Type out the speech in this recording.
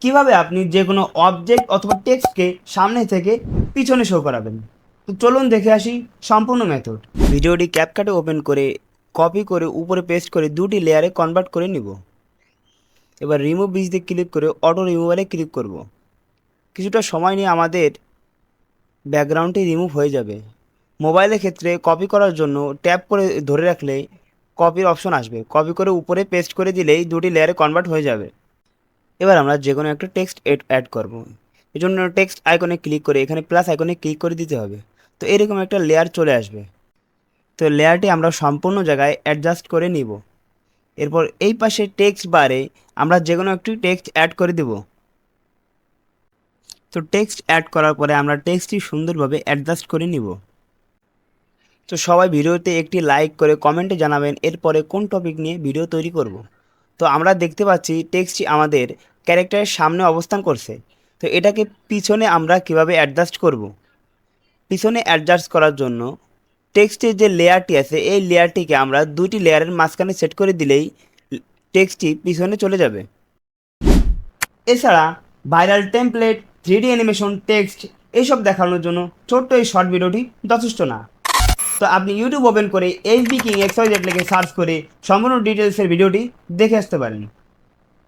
কিভাবে আপনি যে কোনো অবজেক্ট অথবা টেক্সটকে সামনে থেকে পিছনে শো করাবেন। তো চলুন দেখে আসি সম্পূর্ণ মেথড। ভিডিওটি ক্যাপকাটে ওপেন করে কপি করে উপরে পেস্ট করে দুটি লেয়ারে কনভার্ট করে নিব। এবার রিমুভ বিচ দিয়ে ক্লিক করে অটো রিমুভারে ক্লিক করব। কিছুটা সময় নিয়ে আমাদের ব্যাকগ্রাউন্ডটি রিমুভ হয়ে যাবে। মোবাইলের ক্ষেত্রে কপি করার জন্য ট্যাপ করে ধরে রাখলে কপির অপশন আসবে, কপি করে উপরে পেস্ট করে দিলেই দুটি লেয়ারে কনভার্ট হয়ে যাবে। এবার আমরা যে কোনো একটা টেক্সট অ্যাড করব। এই জন্য টেক্সট আইকনে ক্লিক করে এখানে প্লাস আইকনে ক্লিক করে দিতে হবে। তো এরকম একটা লেয়ার চলে আসবে। তো লেয়ারটি আমরা সম্পূর্ণ জায়গায় অ্যাডজাস্ট করে নিব। এরপর এই পাশে টেক্সট বারে আমরা যে কোনো একটি টেক্সট অ্যাড করে দেব। তো টেক্সট অ্যাড করার পরে আমরা টেক্সটটি সুন্দরভাবে অ্যাডজাস্ট করে নিব। তো সবাই ভিডিওতে একটি লাইক করে কমেন্টে জানাবেন এরপরে কোন টপিক নিয়ে ভিডিও তৈরি করব। তো আমরা দেখতে পাচ্ছি টেক্সটটি আমাদের ক্যারেক্টারের সামনে অবস্থান করছে। তো এটাকে পিছনে আমরা কিভাবে অ্যাডজাস্ট করব। পিছনে অ্যাডজাস্ট করার জন্য টেক্সটের যে লেয়ারটি আছে এই লেয়ারটিকে আমরা দুটি লেয়ারের মাঝখানে সেট করে দিলেই টেক্সটটি পিছনে চলে যাবে। এছাড়া viral template, 3D animation, text এইসব দেখানোর জন্য ছোট্ট এই শর্ট ভিডিওটি যথেষ্ট না। তো আপনি ইউটিউব ওপেন করে এইচবি কিং XYZ লিখে সার্চ করে সম্পূর্ণ ডিটেলসের ভিডিওটি দেখে আসতে পারেন।